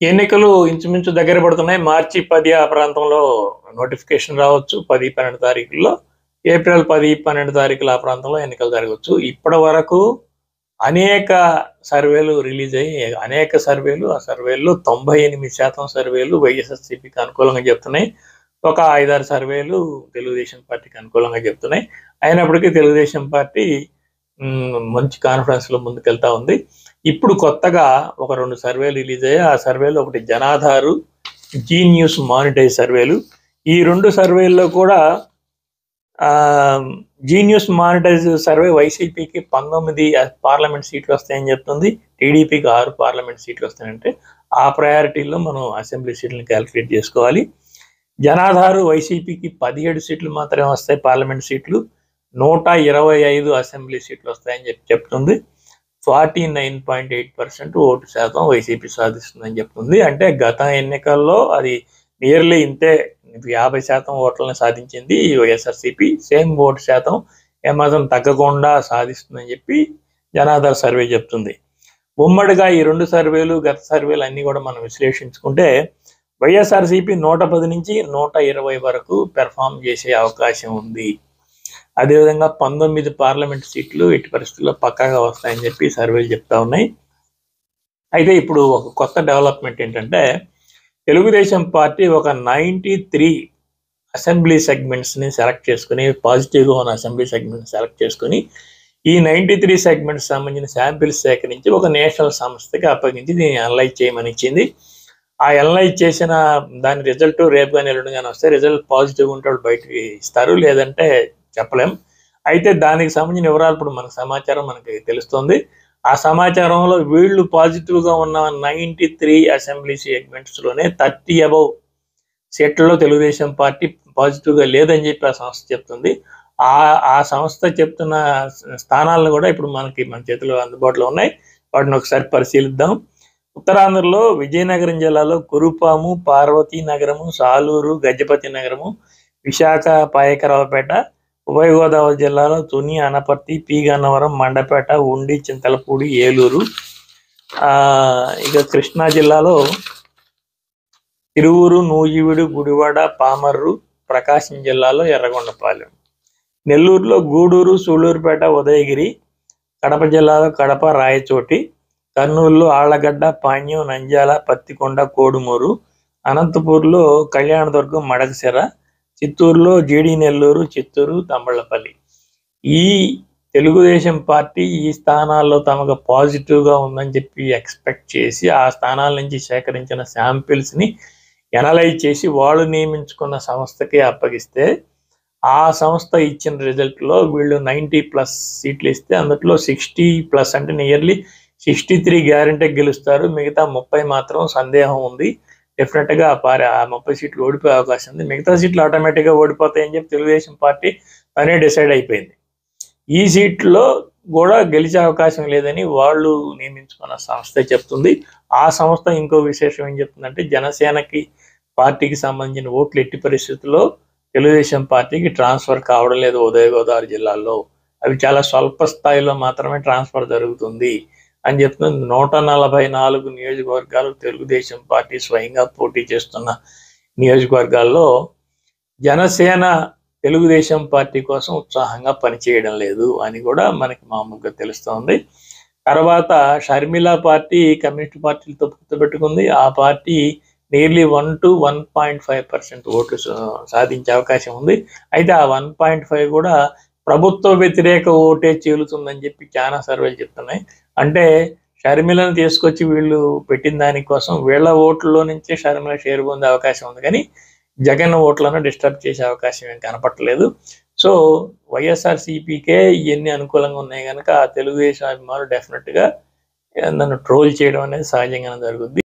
ఎన్నికలు ఇంచుమించు దగ్గర పడుతున్నాయి. మార్చి 10 ఆ ప్రాంతంలో నోటిఫికేషన్ రావచ్చు. 10, 12 తారీఖుల్లో. ఏప్రిల్ 10, 12 తారీఖుల ఆ ప్రాంతంలో ఎన్నికలు జరగవచ్చు. ఇప్పటి వరకు అనేక సర్వేలు రిలీజ్ అయ్యి, అనేక సర్వేలు, ఆ సర్వేల్లో 98% సర్వేలు వైఎస్ఆర్‌సీపీకి అనుకూలంగా చెప్తున్నాయి. ఒక 5, 6 సర్వేలు తెలుగుదేశం పార్టీకి అనుకూలంగా చెప్తున్నాయి. అయినప్పటికీ తెలుగుదేశం పార్టీ మంచి కాన్ఫిడెన్స్‌లో ముందుకెళ్తా ఉంది. ఇప్పుడు కొత్తగా ఒక 2 సర్వేలు రిలీజ్ అయ్యాయి. ఆ సర్వేలో ఒకటి జనాధారు, జీ న్యూస్ మానిటైజ్ సర్వేలు. ఈ 2 సర్వేల్లో కూడా జీ న్యూస్ మానిటైజ్ సర్వే వైసీపీకి 19 పార్లమెంట్ సీట్లు వస్తాయని చెప్తుంది. టీడీపీకి 6 పార్లమెంట్ సీట్లు వస్తాయంటే ఆ ప్రయారిటీలో మనం అసెంబ్లీ సీట్లను క్యాలిక్యులేట్ చేసుకోవాలి. జనాధారు వైసీపీకి 17 సీట్లు మాత్రమే వస్తాయి పార్లమెంట్ సీట్లు. 125 అసెంబ్లీ సీట్లు వస్తాయని చెప్తుంది. 49.8% ఓటు శాతం వైసీపీ సాధిస్తుందని చెప్తుంది. అంటే గత ఎన్నికల్లో అది నియర్లీ ఇంతే, 50% ఓట్లను సాధించింది వైఎస్ఆర్సీపీ. సేమ్ ఓటు శాతం ఏమాత్రం తగ్గకుండా సాధిస్తుందని చెప్పి జనాధార సర్వే చెప్తుంది. ఉమ్మడిగా ఈ 2 సర్వేలు, గత సర్వేలు అన్నీ కూడా మనం విశ్లేషించుకుంటే వైఎస్ఆర్సీపీ 110 నుంచి 120 వరకు పెర్ఫామ్ చేసే అవకాశం ఉంది. అదేవిధంగా 19 పార్లమెంట్ సీట్లు ఎట్టి పరిస్థితుల్లో పక్కాగా వస్తాయని చెప్పి సర్వేలు చెప్తా ఉన్నాయి. అయితే ఇప్పుడు ఒక కొత్త డెవలప్మెంట్ ఏంటంటే, తెలుగుదేశం పార్టీ ఒక 93 అసెంబ్లీ సెగ్మెంట్స్ని సెలెక్ట్ చేసుకుని, పాజిటివ్గా ఉన్న అసెంబ్లీ సెగ్మెంట్ సెలెక్ట్ చేసుకుని, ఈ 93 సెగ్మెంట్స్ సంబంధించిన శాంపిల్స్ సేకరించి ఒక నేషనల్ సంస్థకి అప్పగించి దీన్ని అనలైజ్ చేయమని ఇచ్చింది. ఆ అనలైజ్ చేసిన దాని రిజల్ట్ రేపు కానీ ఎల్లుండి కానీ వస్తే, రిజల్ట్ పాజిటివ్ ఉంటే వాళ్ళు బయటకి ఇస్తారు, లేదంటే చెప్పలేం. అయితే దానికి సంబంధించిన వివరాలు ఇప్పుడు మనకు సమాచారం మనకి తెలుస్తుంది. ఆ సమాచారంలో వీళ్ళు పాజిటివ్గా ఉన్న 93 అసెంబ్లీ సెగ్మెంట్స్లోనే 30 అబౌవ్ సీట్లలో తెలుగుదేశం పార్టీ పాజిటివ్గా లేదని చెప్పి ఆ సంస్థ చెప్తుంది. ఆ సంస్థ చెప్తున్న స్థానాలను కూడా ఇప్పుడు మన చేతిలో అందుబాటులో ఉన్నాయి. వాటిని ఒకసారి పరిశీలిద్దాం. ఉత్తరాంధ్రలో విజయనగరం జిల్లాలో కురుపాము, పార్వతీ నగరము, సాలూరు, గజపతి నగరము, విశాఖ, పాయకరావుపేట. ఉభయ గోదావరి జిల్లాలో తుని, అనపర్తి, పి గన్నవరం, మండపేట, ఉండి, చింతలపూడి, ఏలూరు. ఇక కృష్ణా జిల్లాలో తిరువూరు, నూజివీడు, గుడివాడ, పామర్రు. ప్రకాశం జిల్లాలో ఎర్రగొండపాలెం. నెల్లూరులో గూడూరు, సూళ్లూరుపేట, ఉదయగిరి. కడప జిల్లాలో కడప, రాయచోటి. కర్నూలులో ఆళ్లగడ్డ, పాణ్యం, నంద్యాల, పత్తికొండ, కోడుమూరు. అనంతపూర్లో కళ్యాణదుర్గం, మడకశిర. చిత్తూరులో జీడి నెల్లూరు, చిత్తూరు, తమ్మళ్లపల్లి. ఈ తెలుగుదేశం పార్టీ ఈ స్థానాల్లో తమకు పాజిటివ్గా ఉందని చెప్పి ఎక్స్పెక్ట్ చేసి ఆ స్థానాల నుంచి సేకరించిన శాంపిల్స్ని ఎనలైజ్ చేసి వాళ్ళు నియమించుకున్న సంస్థకి అప్పగిస్తే, ఆ సంస్థ ఇచ్చిన రిజల్ట్లో వీళ్ళు 90+ సీట్లు ఇస్తే అందులో 60+ అంటే నియర్లీ 63 గ్యారంటీ గెలుస్తారు. మిగతా 30 మాత్రం సందేహం ఉంది. డెఫినెట్గా ఆ 30 సీట్లు ఓడిపోయే అవకాశం ఉంది. మిగతా సీట్లు ఆటోమేటిక్గా ఓడిపోతాయని చెప్పి తెలుగుదేశం పార్టీ తనే డిసైడ్ అయిపోయింది. ఈ సీట్లో కూడా గెలిచే అవకాశం లేదని వాళ్ళు నియమించుకున్న సంస్థ చెప్తుంది. ఆ సంస్థ ఇంకో విశేషం ఏం చెప్తుందంటే, జనసేనకి పార్టీకి సంబంధించిన ఓట్లు ఎట్టి పరిస్థితుల్లో తెలుగుదేశం పార్టీకి ట్రాన్స్ఫర్ కావడం లేదు ఉదయ గోదావరి జిల్లాలో. అవి చాలా స్వల్ప స్థాయిలో మాత్రమే ట్రాన్స్ఫర్ జరుగుతుంది అని చెప్తుంది. 144 నియోజకవర్గాలు తెలుగుదేశం పార్టీ స్వయంగా పోటీ చేస్తున్న నియోజకవర్గాల్లో జనసేన తెలుగుదేశం పార్టీ కోసం ఉత్సాహంగా పనిచేయడం లేదు అని కూడా మనకి మామూలుగా తెలుస్తోంది. తర్వాత షర్మిల పార్టీ కమ్యూనిస్ట్ పార్టీలతో పెట్టుకుంది. ఆ పార్టీ నియర్లీ 1 to 1.5% ఓట్లు సాధించే అవకాశం ఉంది. అయితే ఆ 1.5 కూడా ప్రభుత్వ వ్యతిరేక ఓటే చీలుతుందని చెప్పి చాలా సర్వేలు చెప్తున్నాయి. అంటే షర్మిలను తీసుకొచ్చి వీళ్ళు పెట్టిన దానికోసం వీళ్ళ ఓట్లలో నుంచే షర్మిల షేర్ పొందే అవకాశం ఉంది, కానీ జగన్ ఓట్లను డిస్టర్బ్ చేసే అవకాశం ఏం కనపట్టలేదు. సో వైఎస్ఆర్సీపీకే ఇవన్నీ అనుకూలంగా ఉన్నాయి కనుక తెలుగుదేశం అభిమానులు డెఫినెట్గా నన్ను ట్రోల్ చేయడం అనేది సహజంగానే జరుగుద్ది.